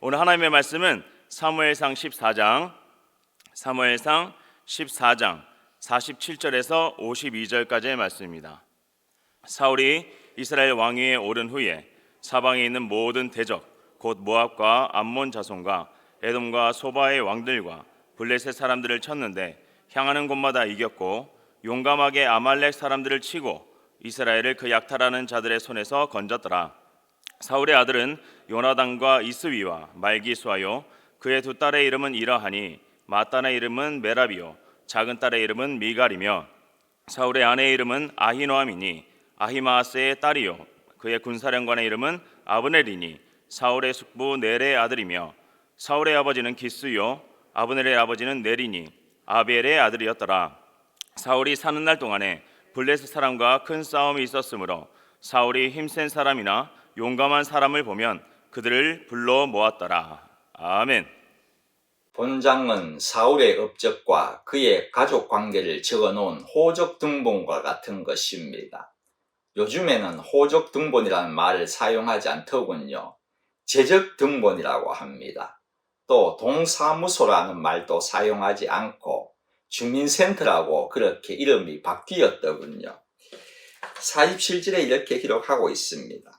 오늘 하나님의 말씀은 사무엘상 14장 47절에서 52절까지의 말씀입니다. 사울이 이스라엘 왕위에 오른 후에 사방에 있는 모든 대적 곧 모압과 암몬 자손과 에돔과 소바의 왕들과 블레셋 사람들을 쳤는데 향하는 곳마다 이겼고 용감하게 아말렉 사람들을 치고 이스라엘을 그 약탈하는 자들의 손에서 건졌더라. 사울의 아들은 요나단과 이스위와 말기수아요, 그의 두 딸의 이름은 이러하니 마단의 이름은 메라비요 작은 딸의 이름은 미갈이며 사울의 아내의 이름은 아히노아미니 아히마아스의 딸이요 그의 군사령관의 이름은 아브넬이니 사울의 숙부 넬의 아들이며 사울의 아버지는 기스요 아브넬의 아버지는 넬이니 아비엘의 아들이었더라. 사울이 사는 날 동안에 블레셋 사람과 큰 싸움이 있었으므로 사울이 힘센 사람이나 용감한 사람을 보면 그들을 불러 모았더라. 아멘. 본장은 사울의 업적과 그의 가족 관계를 적어놓은 호적 등본과 같은 것입니다. 요즘에는 호적 등본이라는 말을 사용하지 않더군요. 재적 등본이라고 합니다. 또 동사무소라는 말도 사용하지 않고 주민센터라고 그렇게 이름이 바뀌었더군요. 47절에 이렇게 기록하고 있습니다.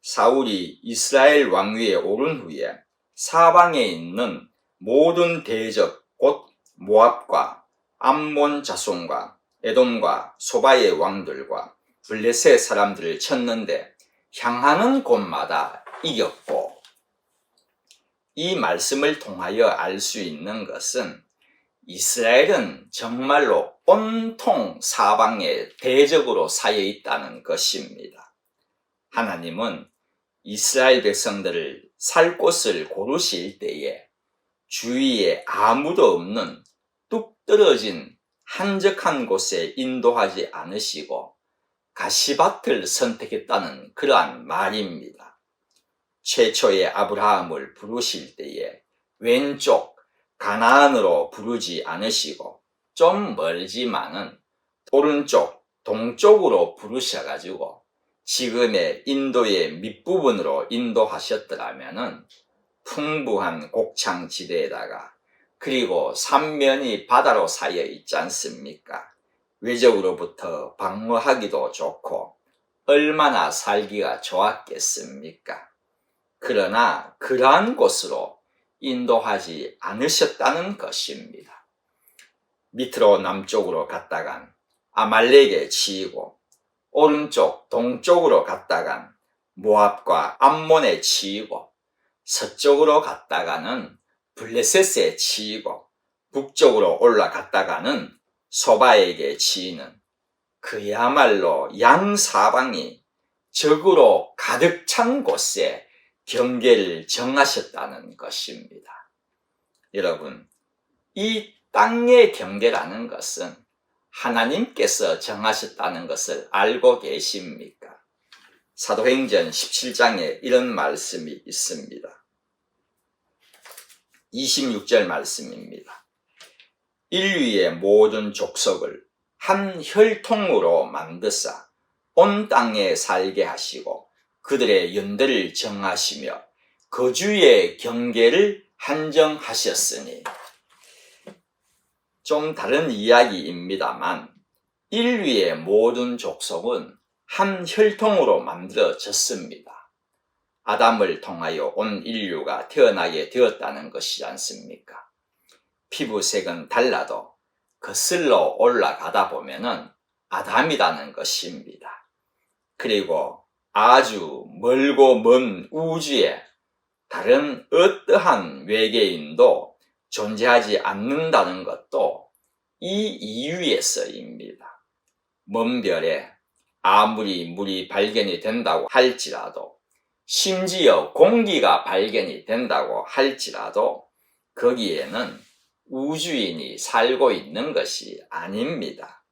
사울이 이스라엘 왕위에 오른 후에 사방에 있는 모든 대적 곧 모압과 암몬 자손과 에돔과 소바의 왕들과 블레셋 사람들을 쳤는데 향하는 곳마다 이겼고, 이 말씀을 통하여 알 수 있는 것은 이스라엘은 정말로 온통 사방에 대적으로 쌓여 있다는 것입니다. 하나님은 이스라엘 백성들을 살 곳을 고르실 때에 주위에 아무도 없는 뚝 떨어진 한적한 곳에 인도하지 않으시고 가시밭을 선택했다는 그러한 말입니다. 최초의 아브라함을 부르실 때에 왼쪽 가나안으로 부르지 않으시고 좀 멀지만은 오른쪽 동쪽으로 부르셔가지고 지금의 인도의 밑부분으로 인도하셨더라면은 풍부한 곡창지대에다가 그리고 삼면이 바다로 쌓여 있지 않습니까? 외적으로부터 방어하기도 좋고 얼마나 살기가 좋았겠습니까? 그러나 그러한 곳으로 인도하지 않으셨다는 것입니다. 밑으로 남쪽으로 갔다간 아말렉에 치이고 오른쪽 동쪽으로 갔다간 모압과 암몬에 치이고 서쪽으로 갔다가는 블레셋에 치이고 북쪽으로 올라갔다가는 소바에게 치이는 그야말로 양사방이 적으로 가득 찬 곳에 경계를 정하셨다는 것입니다. 여러분, 이 땅의 경계라는 것은 하나님께서 정하셨다는 것을 알고 계십니까? 사도행전 17장에 이런 말씀이 있습니다. 26절 말씀입니다. 인류의 모든 족속을 한 혈통으로 만드사 온 땅에 살게 하시고 그들의 연대를 정하시며 거주의 경계를 한정하셨으니, 좀 다른 이야기입니다만 인류의 모든 족속은 한 혈통으로 만들어졌습니다. 아담을 통하여 온 인류가 태어나게 되었다는 것이지 않습니까? 피부색은 달라도 거슬러 올라가다 보면은 아담이라는 것입니다. 그리고 아주 멀고 먼 우주에 다른 어떠한 외계인도 존재하지 않는다는 것도 이 이유에서입니다. 먼 별에 아무리 물이 발견이 된다고 할지라도, 심지어 공기가 발견이 된다고 할지라도 거기에는 우주인이 살고 있는 것이 아닙니다.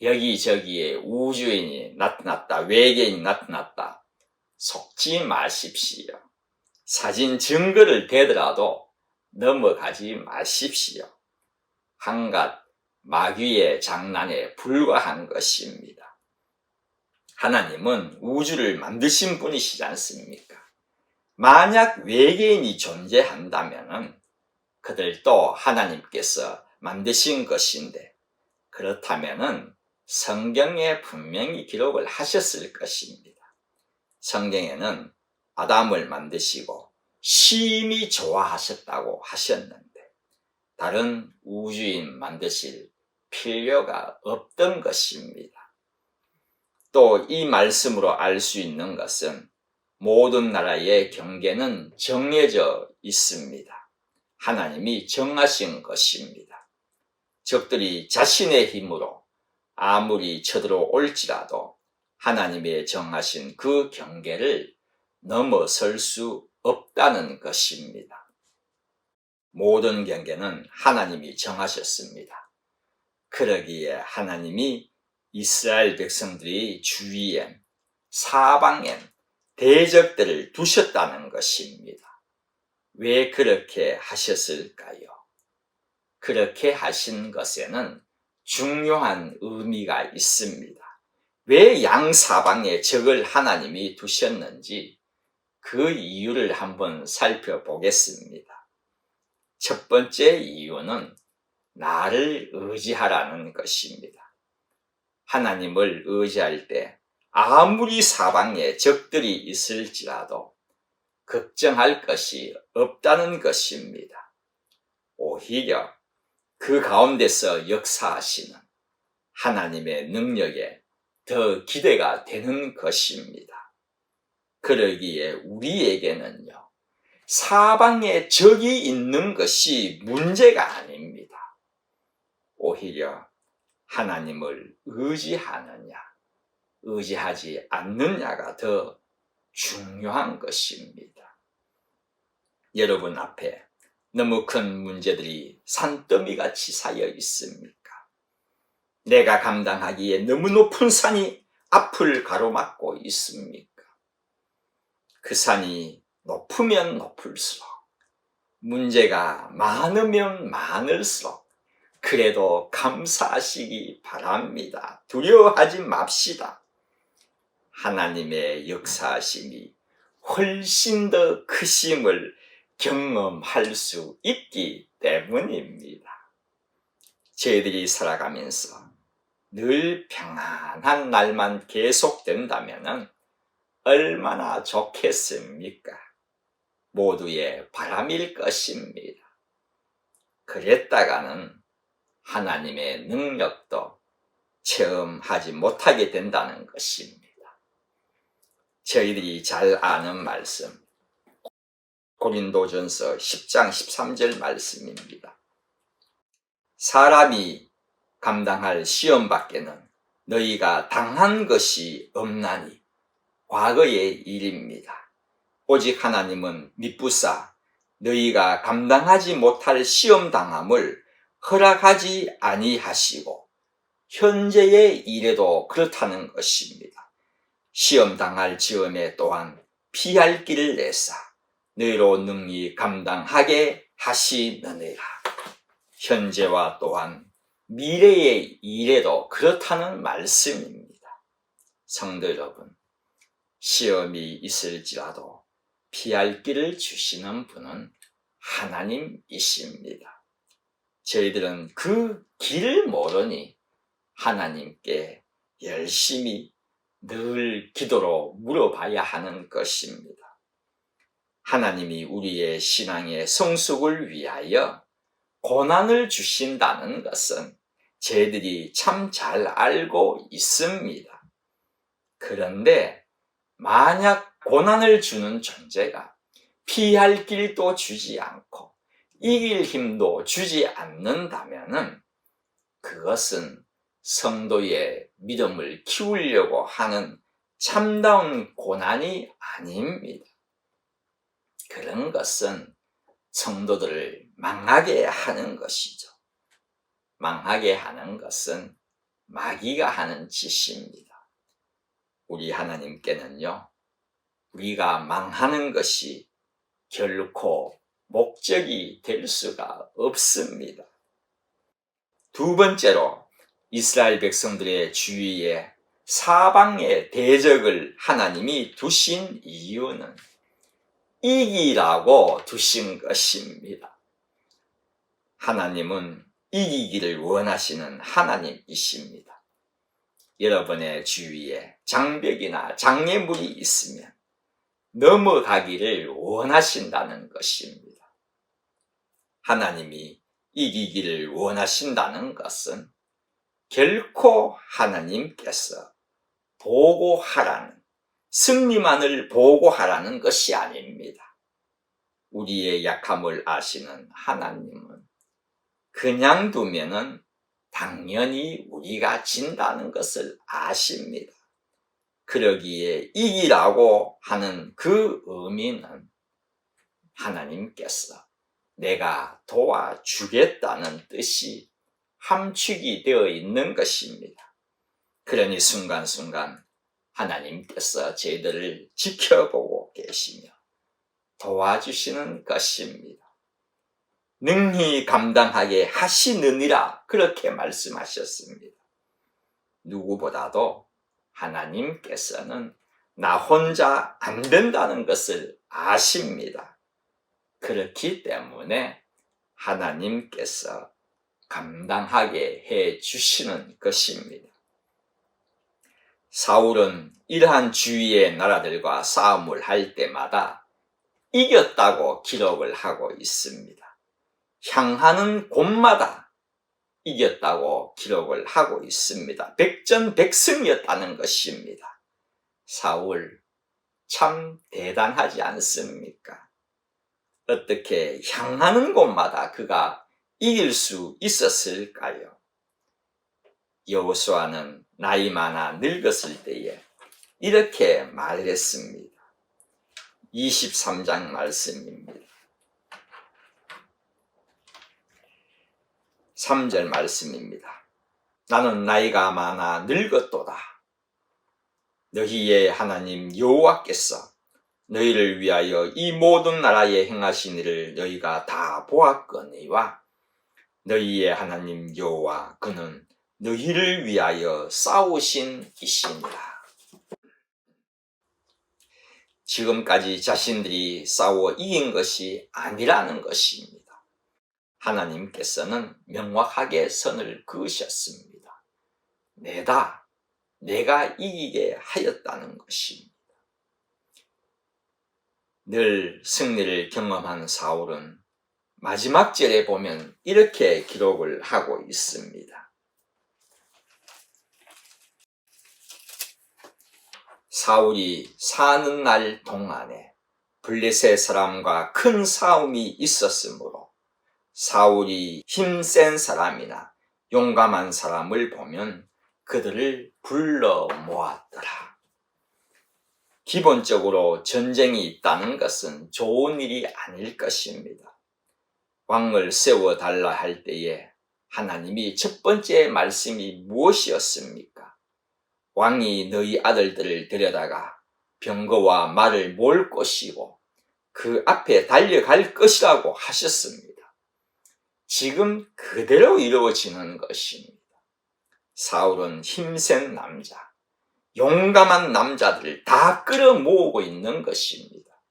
여기저기에 우주인이 나타났다, 외계인이 나타났다, 속지 마십시오. 사진 증거를 대더라도 넘어가지 마십시오. 한갓 마귀의 장난에 불과한 것입니다. 하나님은 우주를 만드신 분이시지 않습니까? 만약 외계인이 존재한다면 그들도 하나님께서 만드신 것인데, 그렇다면 성경에 분명히 기록을 하셨을 것입니다. 성경에는 아담을 만드시고 심히 좋아하셨다고 하셨는데 다른 우주인 만드실 필요가 없던 것입니다. 또 이 말씀으로 알 수 있는 것은 모든 나라의 경계는 정해져 있습니다. 하나님이 정하신 것입니다. 적들이 자신의 힘으로 아무리 쳐들어올지라도 하나님의 정하신 그 경계를 넘어설 수 없다는 것입니다. 모든 경계는 하나님이 정하셨습니다. 그러기에 하나님이 이스라엘 백성들이 주위엔, 사방엔 대적들을 두셨다는 것입니다. 왜 그렇게 하셨을까요? 그렇게 하신 것에는 중요한 의미가 있습니다. 왜 양사방에 적을 하나님이 두셨는지 그 이유를 한번 살펴보겠습니다. 첫 번째 이유는 나를 의지하라는 것입니다. 하나님을 의지할 때 아무리 사방에 적들이 있을지라도 걱정할 것이 없다는 것입니다. 오히려 그 가운데서 역사하시는 하나님의 능력에 더 기대가 되는 것입니다. 그러기에 우리에게는요, 사방에 적이 있는 것이 문제가 아닙니다. 오히려 하나님을 의지하느냐, 의지하지 않느냐가 더 중요한 것입니다. 여러분 앞에 너무 큰 문제들이 산더미같이 쌓여 있습니까? 내가 감당하기에 너무 높은 산이 앞을 가로막고 있습니까? 그 산이 높으면 높을수록, 문제가 많으면 많을수록 그래도 감사하시기 바랍니다. 두려워하지 맙시다. 하나님의 역사하심이 훨씬 더 크심을 경험할 수 있기 때문입니다. 저희들이 살아가면서 늘 평안한 날만 계속된다면 얼마나 좋겠습니까? 모두의 바람일 것입니다. 그랬다가는 하나님의 능력도 체험하지 못하게 된다는 것입니다. 저희들이 잘 아는 말씀, 고린도전서 10장 13절 말씀입니다. 사람이 감당할 시험 밖에는 너희가 당한 것이 없나니 과거의 일입니다. 오직 하나님은 미쁘사 너희가 감당하지 못할 시험 당함을 허락하지 아니하시고 현재의 일에도 그렇다는 것입니다. 시험 당할 즈음에 또한 피할 길을 내사 너희로 능히 감당하게 하시느니라. 현재와 또한 미래의 일에도 그렇다는 말씀입니다. 성도 여러분, 시험이 있을지라도 피할 길을 주시는 분은 하나님이십니다. 저희들은 그 길을 모르니 하나님께 열심히 늘 기도로 물어봐야 하는 것입니다. 하나님이 우리의 신앙의 성숙을 위하여 고난을 주신다는 것은 저희들이 참 잘 알고 있습니다. 그런데 만약 고난을 주는 존재가 피할 길도 주지 않고 이길 힘도 주지 않는다면 그것은 성도의 믿음을 키우려고 하는 참다운 고난이 아닙니다. 그런 것은 성도들을 망하게 하는 것이죠. 망하게 하는 것은 마귀가 하는 짓입니다. 우리 하나님께는요, 우리가 망하는 것이 결코 목적이 될 수가 없습니다. 두 번째로 이스라엘 백성들의 주위에 사방에 대적을 하나님이 두신 이유는 이기라고 두신 것입니다. 하나님은 이기기를 원하시는 하나님이십니다. 여러분의 주위에 장벽이나 장애물이 있으면 넘어가기를 원하신다는 것입니다. 하나님이 이기기를 원하신다는 것은 결코 하나님께서 보고하라는, 승리만을 보고하라는 것이 아닙니다. 우리의 약함을 아시는 하나님은 그냥 두면은 당연히 우리가 진다는 것을 아십니다. 그러기에 이기라고 하는 그 의미는 하나님께서 내가 도와주겠다는 뜻이 함축이 되어 있는 것입니다. 그러니 순간순간 하나님께서 저희들을 지켜보고 계시며 도와주시는 것입니다. 능히 감당하게 하시느니라 그렇게 말씀하셨습니다. 누구보다도 하나님께서는 나 혼자 안 된다는 것을 아십니다. 그렇기 때문에 하나님께서 감당하게 해 주시는 것입니다. 사울은 이러한 주위의 나라들과 싸움을 할 때마다 이겼다고 기록을 하고 있습니다. 향하는 곳마다 이겼다고 기록을 하고 있습니다. 백전백승이었다는 것입니다. 사울 참 대단하지 않습니까? 어떻게 향하는 곳마다 그가 이길 수 있었을까요? 여호수아는 나이 많아 늙었을 때에 이렇게 말했습니다. 23장 말씀입니다. 3절 말씀입니다. 나는 나이가 많아 늙었도다. 너희의 하나님 여호와께서 너희를 위하여 이 모든 나라에 행하신 일을 너희가 다 보았거니와 너희의 하나님 여호와 그는 너희를 위하여 싸우신 이시니라. 지금까지 자신들이 싸워 이긴 것이 아니라는 것입니다. 하나님께서는 명확하게 선을 그으셨습니다. 내가 이기게 하였다는 것입니다. 늘 승리를 경험한 사울은 마지막 절에 보면 이렇게 기록을 하고 있습니다. 사울이 사는 날 동안에 블레셋 사람과 큰 싸움이 있었으므로 사울이 힘센 사람이나 용감한 사람을 보면 그들을 불러 모았더라. 기본적으로 전쟁이 있다는 것은 좋은 일이 아닐 것입니다. 왕을 세워달라 할 때에 하나님이 첫 번째 말씀이 무엇이었습니까? 왕이 너희 아들들을 데려다가 병거와 말을 몰 것이고 그 앞에 달려갈 것이라고 하셨습니다. 지금 그대로 이루어지는 것입니다. 사울은 힘센 남자, 용감한 남자들을 다 끌어모으고 있는 것입니다.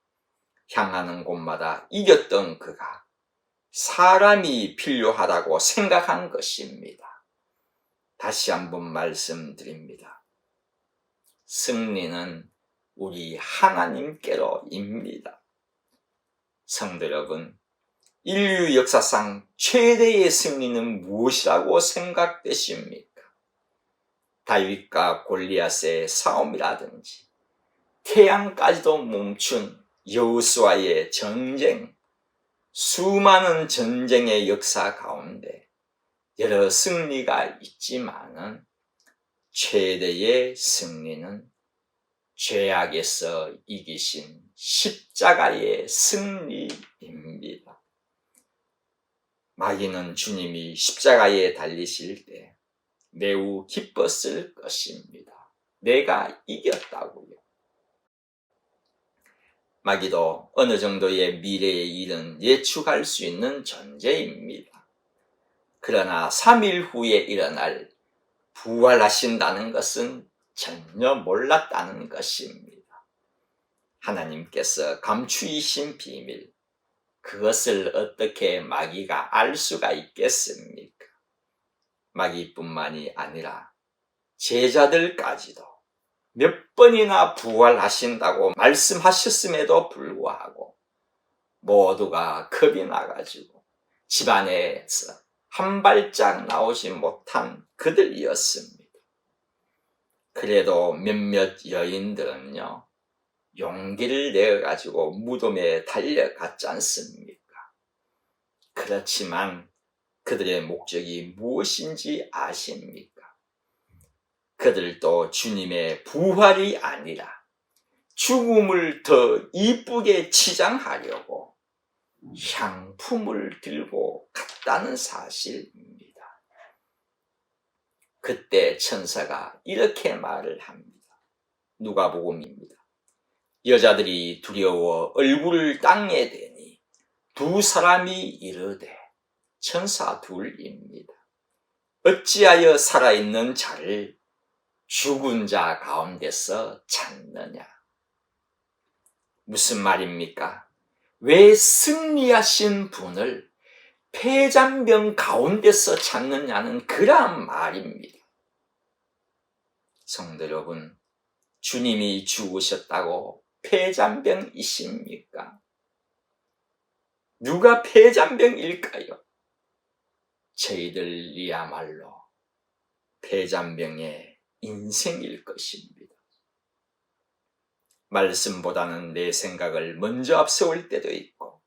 향하는 곳마다 이겼던 그가 사람이 필요하다고 생각한 것입니다. 다시 한번 말씀드립니다. 승리는 우리 하나님께로입니다. 성도 여러분, 인류 역사상 최대의 승리는 무엇이라고 생각되십니까? 다윗과 골리앗의 싸움이라든지 태양까지도 멈춘 여호수아의 전쟁, 수많은 전쟁의 역사 가운데 여러 승리가 있지만은 최대의 승리는 죄악에서 이기신 십자가의 승리입니다. 마귀는 주님이 십자가에 달리실 때 매우 기뻤을 것입니다. 내가 이겼다고요. 마귀도 어느 정도의 미래의 일은 예측할 수 있는 존재입니다. 그러나 3일 후에 일어날 부활하신다는 것은 전혀 몰랐다는 것입니다. 하나님께서 감추이신 비밀, 그것을 어떻게 마귀가 알 수가 있겠습니까? 마귀뿐만이 아니라 제자들까지도 몇 번이나 부활하신다고 말씀하셨음에도 불구하고 모두가 겁이 나가지고 집안에서 한 발짝 나오지 못한 그들이었습니다. 그래도 몇몇 여인들은요, 용기를 내어가지고 무덤에 달려갔지 않습니까? 그렇지만 그들의 목적이 무엇인지 아십니까? 그들도 주님의 부활이 아니라 죽음을 더 이쁘게 치장하려고 향품을 들고 갔다는 사실입니다. 그때 천사가 이렇게 말을 합니다. 누가복음입니다. 여자들이 두려워 얼굴을 땅에 대니 두 사람이 이르되, 천사 둘입니다. 어찌하여 살아있는 자를 죽은 자 가운데서 찾느냐? 무슨 말입니까? 왜 승리하신 분을 폐잔병 가운데서 찾느냐는 그러한 말입니다. 성도 여러분, 주님이 죽으셨다고 폐잔병이십니까? 누가 폐잔병일까요? 저희들이야말로 폐잔병의 인생일 것입니다. 말씀보다는 내 생각을 먼저 앞세울 때도 있고,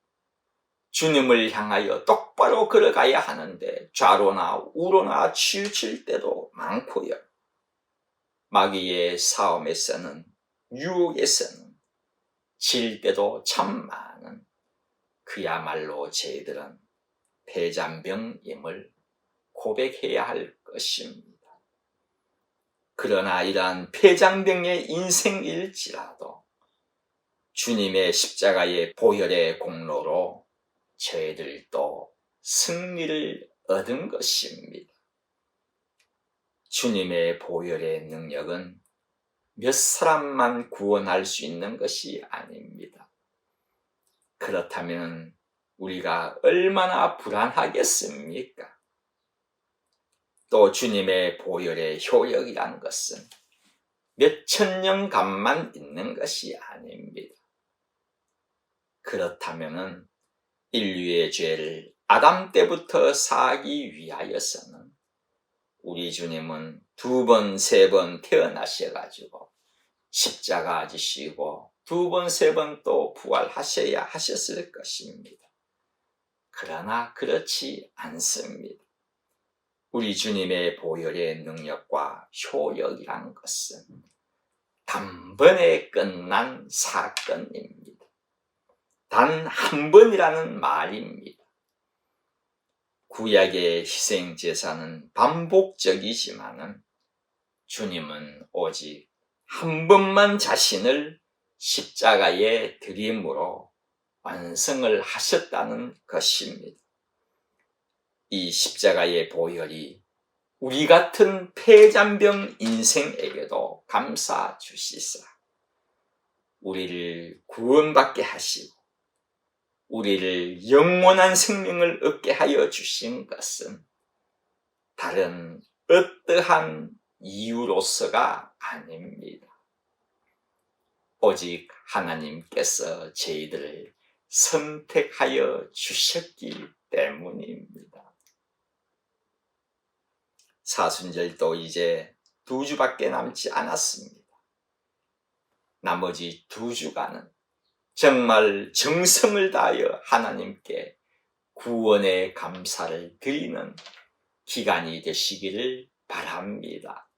주님을 향하여 똑바로 걸어가야 하는데 좌로나 우로나 치우칠 때도 많고요. 마귀의 싸움에서는, 유혹에서는 질 때도 참 많은, 그야말로 저희들은 폐잔병임을 고백해야 할 것입니다. 그러나 이러한 폐잔병의 인생일지라도 주님의 십자가의 보혈의 공로로 저희들도 승리를 얻은 것입니다. 주님의 보혈의 능력은 몇 사람만 구원할 수 있는 것이 아닙니다. 그렇다면 우리가 얼마나 불안하겠습니까? 또 주님의 보혈의 효력이란 것은 몇 천년간만 있는 것이 아닙니다. 그렇다면 인류의 죄를 아담 때부터 사하기 위하여서는 우리 주님은 두 번, 세 번 태어나셔가지고 십자가 지시고 두 번, 세 번 또 부활하셔야 하셨을 것입니다. 그러나 그렇지 않습니다. 우리 주님의 보혈의 능력과 효력이란 것은 단번에 끝난 사건입니다. 단 한 번이라는 말입니다. 구약의 희생제사는 반복적이지만은 주님은 오직 한 번만 자신을 십자가에 드림으로 완성을 하셨다는 것입니다. 이 십자가의 보혈이 우리 같은 폐잔병 인생에게도 감사 주시사 우리를 구원받게 하시고 우리를 영원한 생명을 얻게 하여 주신 것은 다른 어떠한 이유로서가 아닙니다. 오직 하나님께서 저희들을 선택하여 주셨기 때문입니다. 사순절도 이제 2주밖에 남지 않았습니다. 나머지 2주간은 정말 정성을 다하여 하나님께 구원의 감사를 드리는 기간이 되시기를 바랍니다.